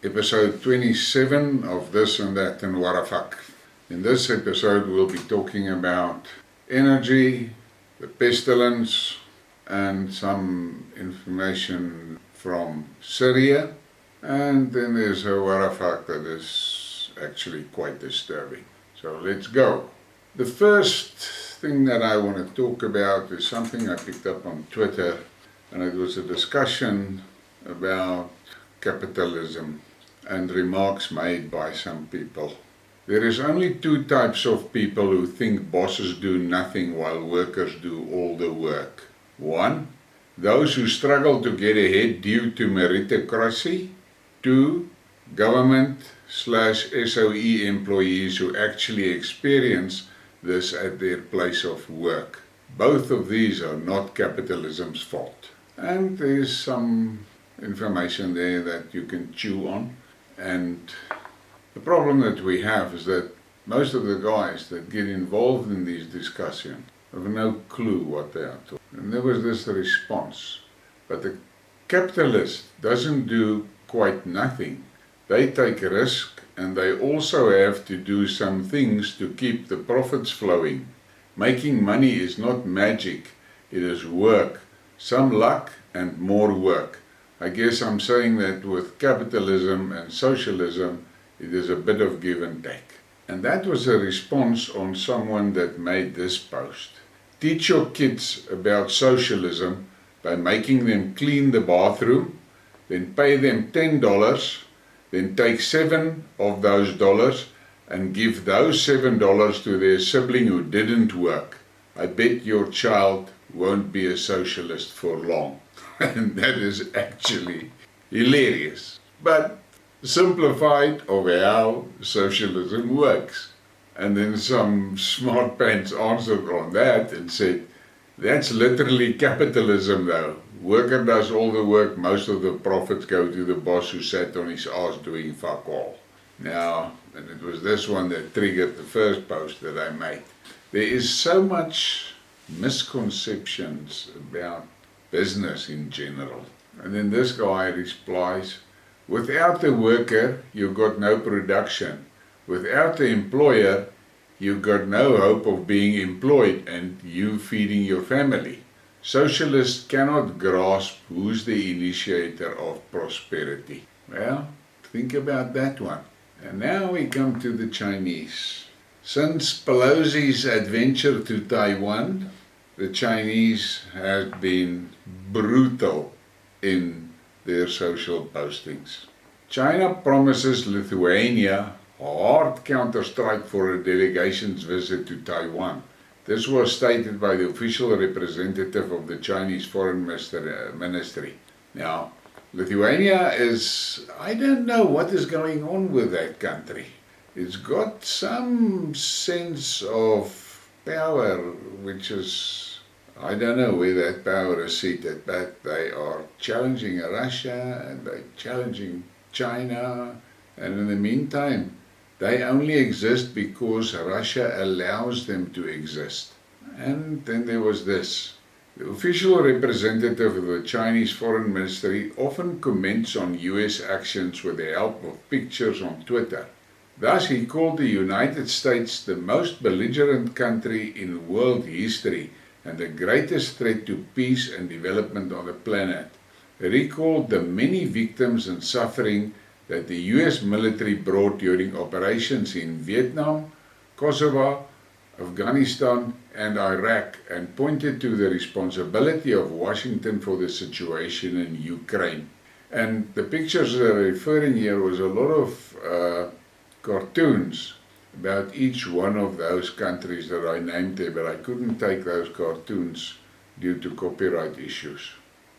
episode 27 of This and That and What a Fuck. In this episode we'll be talking about energy, the pestilence, and some information from Syria. And then there's a what a fuck that is actually quite disturbing. So let's go. The first thing that I want to talk about is something I picked up on Twitter, and it was a discussion about capitalism and remarks made by some people. There is only two types of people who think bosses do nothing while workers do all the work. One, those who struggle to get ahead due to meritocracy. Two, government/SOE employees who actually experience this at their place of work. Both of these are not capitalism's fault. And there's some information there that you can chew on. And the problem that we have is that most of the guys that get involved in these discussions have no clue what they are talking. And there was this response. But the capitalist doesn't do quite nothing. They take risk, and they also have to do some things to keep the profits flowing. Making money is not magic, it is work. Some luck and more work. I guess I'm saying that with capitalism and socialism, it is a bit of give and take. And that was a response on someone that made this post. Teach your kids about socialism by making them clean the bathroom, then pay them $10, then take $7 of those dollars and give those $7 to their sibling who didn't work. I bet your child won't be a socialist for long. And that is actually hilarious, but simplified of how socialism works. And then some smart pants answered on that and said, that's literally capitalism though. Worker does all the work, most of the profits go to the boss who sat on his ass doing fuck all. Now, and it was this one that triggered the first post that I made. There is so much misconceptions about business in general. And then this guy replies, without the worker, you've got no production. Without the employer, you've got no hope of being employed and you feeding your family. Socialists cannot grasp who's the initiator of prosperity. Well, think about that one. And now we come to the Chinese. Since Pelosi's adventure to Taiwan, the Chinese have been brutal in their social postings. China promises Lithuania a hard counter-strike for a delegation's visit to Taiwan. This was stated by the official representative of the Chinese Foreign Ministry. Now, Lithuania is, I don't know what is going on with that country. It's got some sense of power, which is, I don't know where that power is seated, but they are challenging Russia and they're challenging China, and in the meantime, they only exist because Russia allows them to exist. And then there was this. The official representative of the Chinese Foreign Ministry often comments on US actions with the help of pictures on Twitter. Thus, he called the United States the most belligerent country in world history and the greatest threat to peace and development on the planet. He recalled the many victims and suffering that the US military brought during operations in Vietnam, Kosovo, Afghanistan and Iraq, and pointed to the responsibility of Washington for the situation in Ukraine. And the pictures they're referring here was a lot of cartoons about each one of those countries that I named there, but I couldn't take those cartoons due to copyright issues.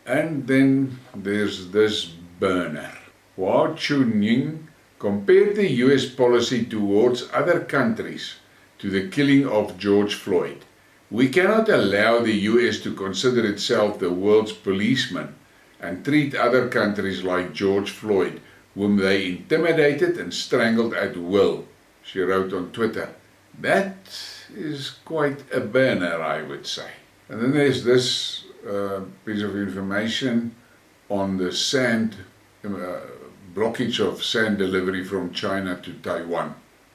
And then there's this burner. Hua Chunying compared the US policy towards other countries to the killing of George Floyd. We cannot allow the US to consider itself the world's policeman and treat other countries like George Floyd, whom they intimidated and strangled at will, she wrote on Twitter. That is quite a burner, I would say. And then there's this piece of information on the sand blockage of sand delivery from China to Taiwan.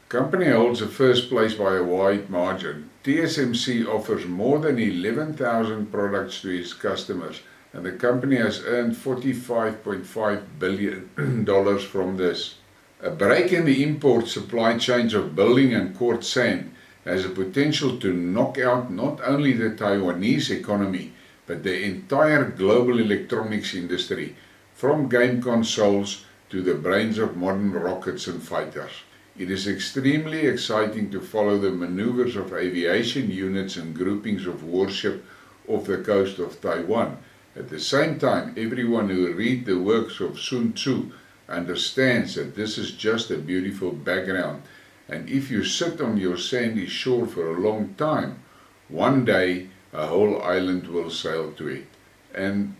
Company holds the first place by a wide margin. TSMC offers more than 11,000 products to its customers, and the company has earned $45.5 billion from this. A break in the import supply chains of building and quartz sand has the potential to knock out not only the Taiwanese economy, but the entire global electronics industry, from game consoles to the brains of modern rockets and fighters. It is extremely exciting to follow the maneuvers of aviation units and groupings of warship off the coast of Taiwan. At the same time, everyone who reads the works of Sun Tzu understands that this is just a beautiful background, and if you sit on your sandy shore for a long time, one day a whole island will sail to it. And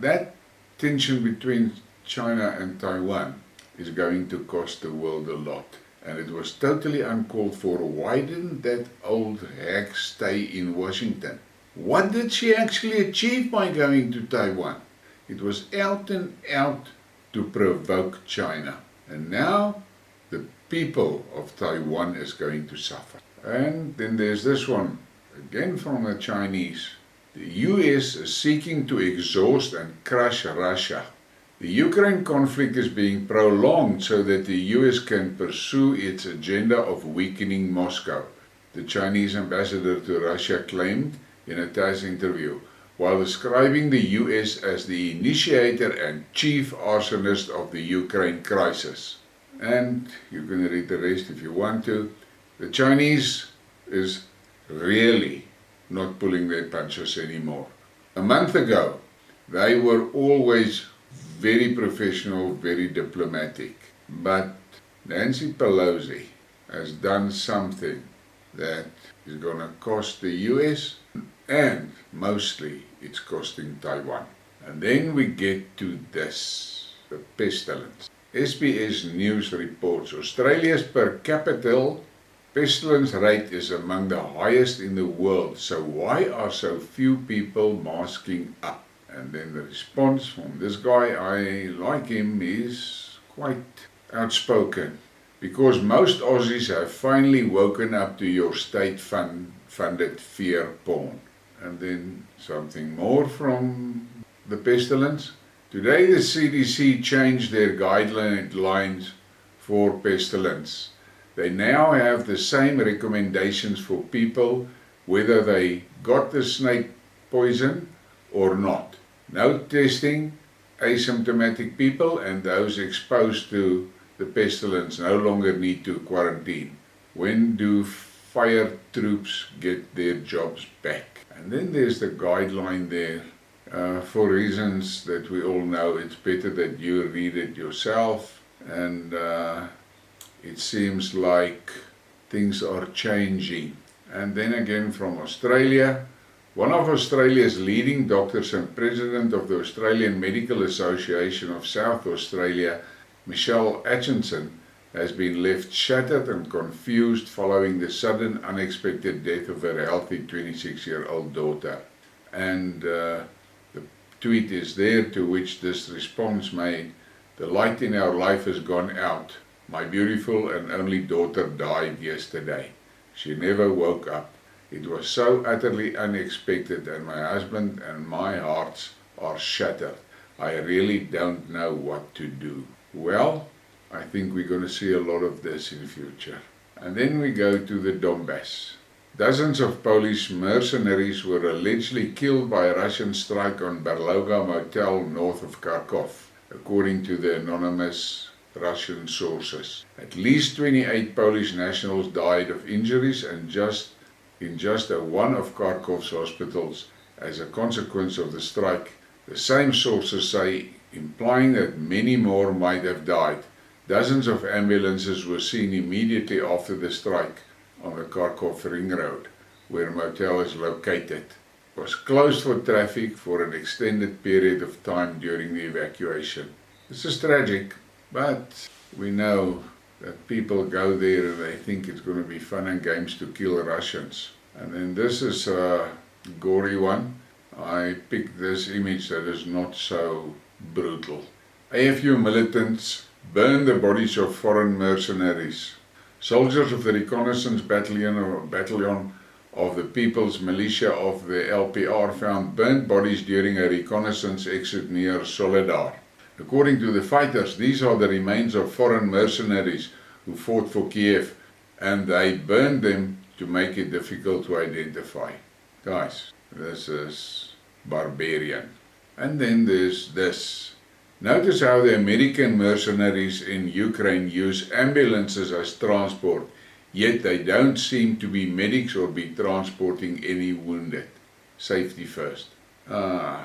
that tension between China and Taiwan is going to cost the world a lot. And it was totally uncalled for. Why didn't that old hag stay in Washington? What did she actually achieve by going to Taiwan? It was out and out to provoke China. And now the people of Taiwan is going to suffer. And then there's this one, again from the Chinese. The US is seeking to exhaust and crush Russia. The Ukraine conflict is being prolonged so that the US can pursue its agenda of weakening Moscow, the Chinese ambassador to Russia claimed in a TASS interview, while describing the US as the initiator and chief arsonist of the Ukraine crisis. And you can read the rest if you want to. The Chinese is really not pulling their punches anymore. A month ago, they were always very professional, very diplomatic. But Nancy Pelosi has done something that is going to cost the US, and mostly it's costing Taiwan. And then we get to this, the pestilence. SBS News reports Australia's per capita pestilence rate is among the highest in the world, so why are so few people masking up? And then the response from this guy, I like him, he's quite outspoken. Because most Aussies have finally woken up to your state-funded fear porn. And then something more from the pestilence. Today the CDC changed their guidelines for pestilence. They now have the same recommendations for people whether they got the snake poison or not. No testing, asymptomatic people and those exposed to the pestilence no longer need to quarantine. When do fire troops get their jobs back? And then there's the guideline there. For reasons that we all know, it's better that you read it yourself. And it seems like things are changing. And then again from Australia. One of Australia's leading doctors and president of the Australian Medical Association of South Australia, Michelle Atchison, has been left shattered and confused following the sudden unexpected death of her healthy 26-year-old daughter. And the tweet is there to which this response made, "The light in our life has gone out. My beautiful and only daughter died yesterday. She never woke up. It was so utterly unexpected and my husband and my hearts are shattered. I really don't know what to do." Well, I think we're going to see a lot of this in the future. And then we go to the Donbass. Dozens of Polish mercenaries were allegedly killed by a Russian strike on Berloga Motel north of Kharkov, according to the anonymous Russian sources. At least 28 Polish nationals died of injuries in just one of Kharkov's hospitals as a consequence of the strike, the same sources say, implying that many more might have died. Dozens of ambulances were seen immediately after the strike on the Kharkov Ring Road, where a motel is located. It was closed for traffic for an extended period of time during the evacuation. This is tragic, but we know that people go there and they think it's going to be fun and games to kill Russians. And then this is a gory one. I picked this image that is not so brutal. AFU militants burned the bodies of foreign mercenaries. Soldiers of the reconnaissance battalion of the People's Militia of the LPR found burnt bodies during a reconnaissance exit near Soledar. According to the fighters, these are the remains of foreign mercenaries who fought for Kiev, and they burned them to make it difficult to identify. Guys, this is barbarian. And then there's this. Notice how the American mercenaries in Ukraine use ambulances as transport, yet they don't seem to be medics or be transporting any wounded. Safety first. I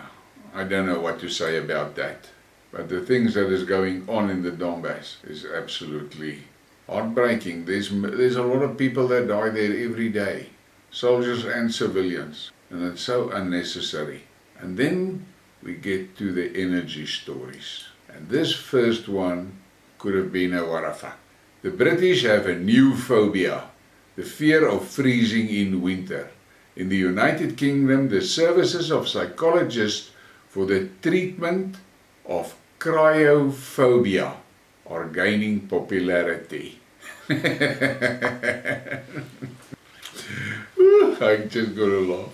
don't know what to say about that. But the things that is going on in the Donbass is absolutely heartbreaking. There's a lot of people that die there every day. Soldiers and civilians. And it's so unnecessary. And then we get to the energy stories. And this first one could have been a what the fuck. The British have a new phobia, the fear of freezing in winter. In the United Kingdom, the services of psychologists for the treatment of cryophobia are gaining popularity. I just gotta laugh.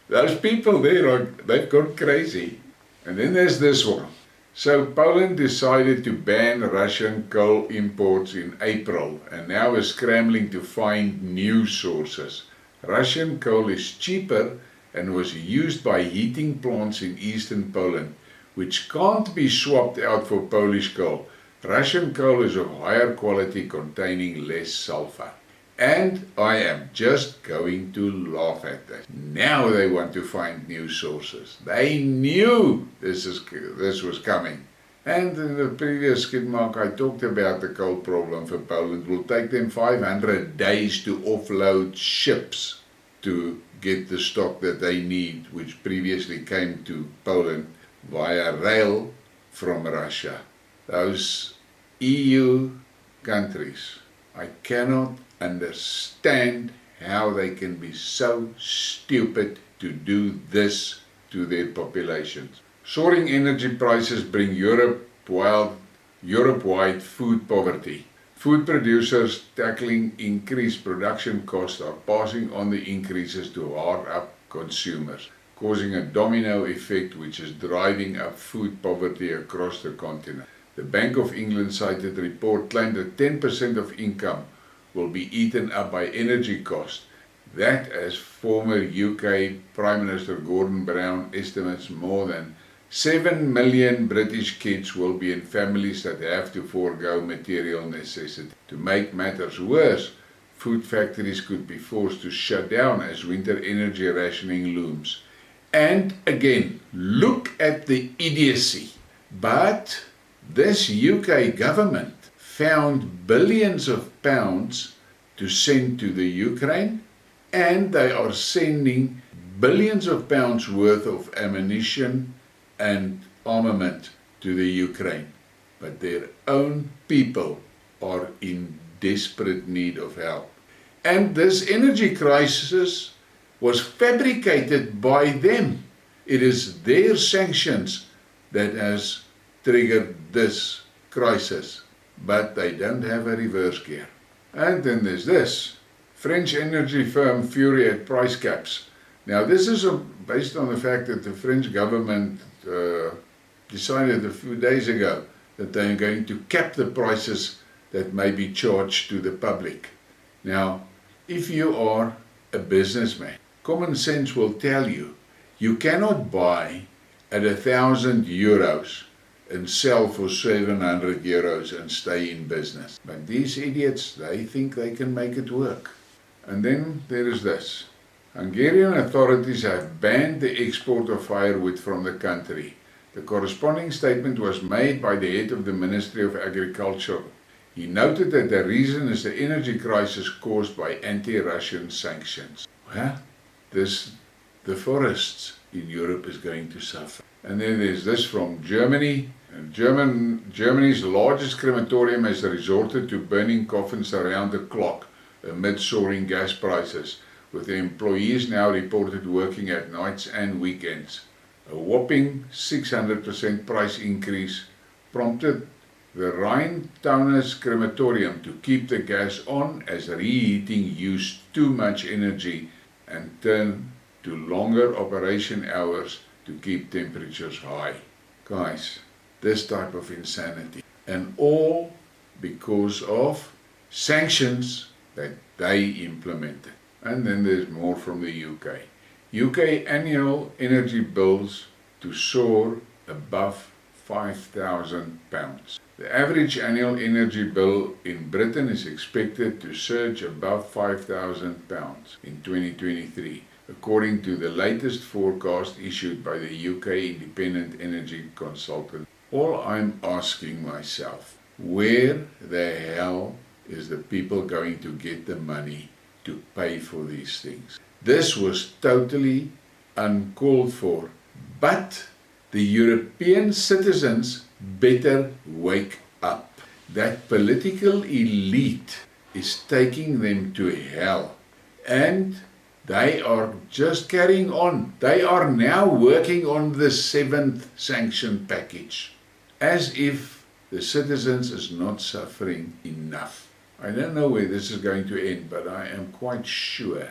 Those people there, they've gone crazy. And then there's this one. So Poland decided to ban Russian coal imports in April and now is scrambling to find new sources. Russian coal is cheaper and was used by heating plants in eastern Poland, which can't be swapped out for Polish coal. Russian coal is of higher quality, containing less sulfur. And I am just going to laugh at that. Now they want to find new sources. They knew this was coming. And in the previous Skidmark I talked about the coal problem for Poland. It will take them 500 days to offload ships to get the stock that they need, which previously came to Poland via rail from Russia. Those EU countries, I cannot understand how they can be so stupid to do this to their populations. Soaring energy prices bring Europe-wide food poverty. Food producers tackling increased production costs are passing on the increases to hard-up consumers, causing a domino effect which is driving up food poverty across the continent. The Bank of England cited report claimed that 10% of income will be eaten up by energy costs. That, as former UK Prime Minister Gordon Brown estimates, more than 7 million British kids will be in families that have to forego material necessity. To make matters worse, food factories could be forced to shut down as winter energy rationing looms. And again, look at the idiocy. But this UK government found billions of pounds to send to the Ukraine, and they are sending billions of pounds worth of ammunition and armament to the Ukraine. But their own people are in desperate need of help. And this energy crisis was fabricated by them. It is their sanctions that has triggered this crisis. But they don't have a reverse gear. And then there's this. French energy firm fury at price caps. Now this is based on the fact that the French government decided a few days ago that they are going to cap the prices that may be charged to the public. Now, if you are a businessman, common sense will tell you, you cannot buy at €1,000 and sell for 700 euros and stay in business. But these idiots, they think they can make it work. And then there is this. Hungarian authorities have banned the export of firewood from the country. The corresponding statement was made by the head of the Ministry of Agriculture. He noted that the reason is the energy crisis caused by anti-Russian sanctions. Well, the forests in Europe is going to suffer. And then there's this from Germany. Germany's largest crematorium has resorted to burning coffins around the clock amid soaring gas prices, with the employees now reported working at nights and weekends. A whopping 600% price increase prompted the Rheintaunus crematorium to keep the gas on as reheating used too much energy and turned to longer operation hours to keep temperatures high. Guys, this type of insanity. And all because of sanctions that they implemented. And then there's more from the UK. UK annual energy bills to soar above £5,000. The average annual energy bill in Britain is expected to surge above £5,000 in 2023, according to the latest forecast issued by the UK independent energy consultant. All I'm asking myself, where the hell is the people going to get the money to pay for these things? This was totally uncalled for, but the European citizens better wake up. That political elite is taking them to hell, and they are just carrying on. They are now working on the 7th sanction package, as if the citizens is not suffering enough. I don't know where this is going to end, but I am quite sure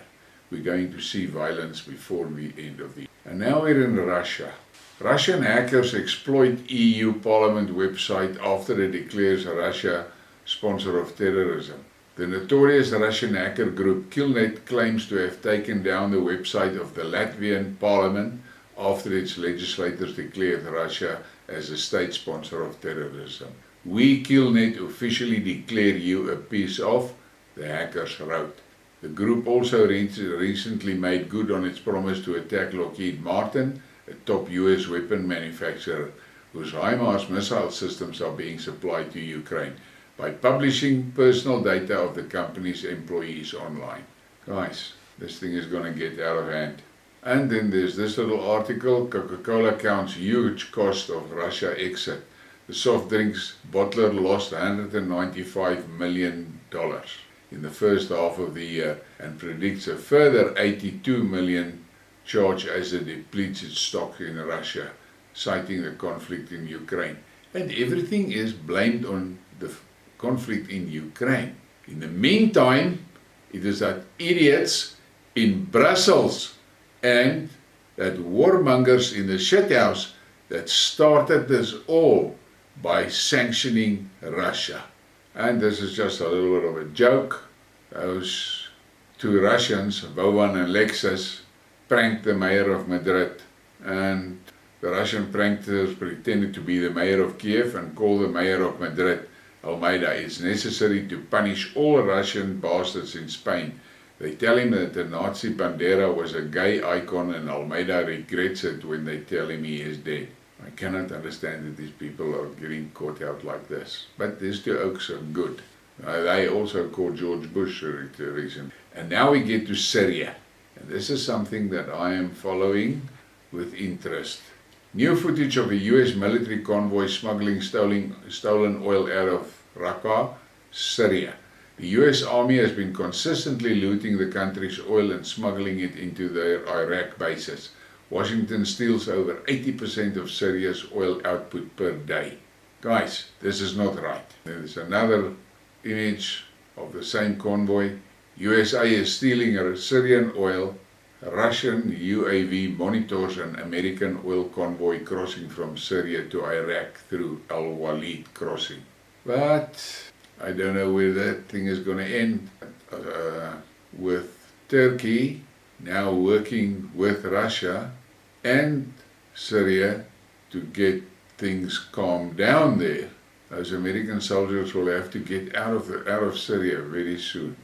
we're going to see violence before the end of the year. And now we're in Russia. Russian hackers exploit EU Parliament website after it declares Russia sponsor of terrorism. The notorious Russian hacker group Killnet claims to have taken down the website of the Latvian Parliament after its legislators declared Russia as a state sponsor of terrorism. We Killnet officially declare you a piece of, the hackers wrote. The group also recently made good on its promise to attack Lockheed Martin, a top US weapon manufacturer whose HIMARS missile systems are being supplied to Ukraine, by publishing personal data of the company's employees online. Guys, this thing is going to get out of hand. And then there's this little article, Coca-Cola counts huge cost of Russia exit. The soft drinks bottler lost $195 million in the first half of the year and predicts a further $82 million charge as it depletes its stock in Russia, citing the conflict in Ukraine. And everything is blamed on the conflict in Ukraine. In the meantime, it is that idiots in Brussels and that warmongers in the shithouse that started this all by sanctioning Russia. And this is just a little bit of a joke. Those two Russians, Vovan and Lexus, pranked the mayor of Madrid, and the Russian pranksters pretended to be the mayor of Kiev and called the mayor of Madrid, Almeida. It's necessary to punish all Russian bastards in Spain. They tell him that the Nazi Bandera was a gay icon, and Almeida regrets it when they tell him he is dead. I cannot understand that these people are getting caught out like this. But these two oaks are good. They also caught George Bush recently. And now we get to Syria. And this is something that I am following with interest. New footage of a US military convoy smuggling stolen oil out of Raqqa, Syria. The US Army has been consistently looting the country's oil and smuggling it into their Iraq bases. Washington steals over 80% of Syria's oil output per day. Guys, this is not right. There's another image of the same convoy. USA is stealing Syrian oil. Russian UAV monitors an American oil convoy crossing from Syria to Iraq through Al Walid crossing. But I don't know where that thing is going to end. With Turkey now working with Russia and Syria to get things calmed down there. Those American soldiers will have to get out of Syria very soon.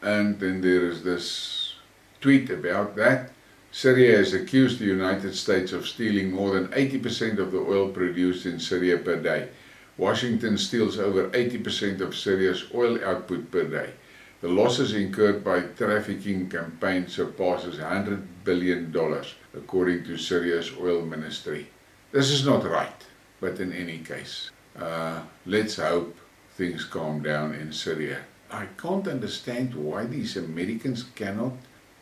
And then there is this tweet about that. Syria has accused the United States of stealing more than 80% of the oil produced in Syria per day. Washington steals over 80% of Syria's oil output per day. The losses incurred by trafficking campaign surpasses $100 billion, according to Syria's oil ministry. This is not right, but in any case, let's hope things calm down in Syria. I can't understand why these Americans cannot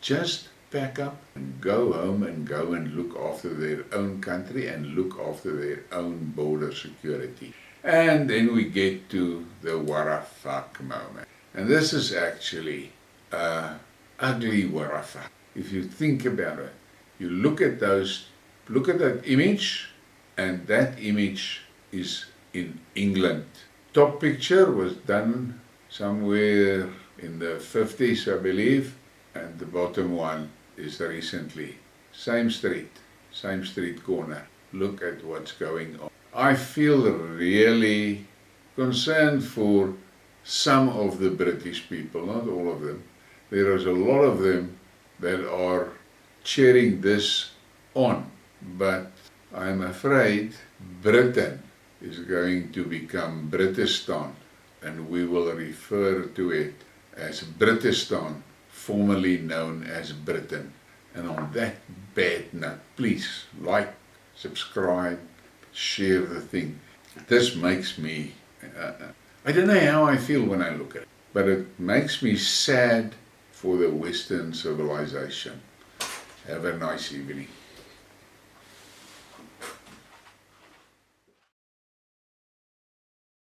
just pack up and go home and look after their own country and look after their own border security. And then we get to the what the fuck moment. And this is actually ugly what the fuck. If you think about it, you look at that image, and that image is in England. Top picture was done somewhere in the 50s, I believe, and the bottom one is recently. Same street corner. Look at what's going on. I feel really concerned for some of the British people, not all of them. There is a lot of them that are cheering this on, but I'm afraid Britain is going to become Britistan, and we will refer to it as Britistan, formerly known as Britain. And on that bad note, please like, subscribe, share the thing. This makes me, I don't know how I feel when I look at it, but it makes me sad for the Western civilization. Have a nice evening.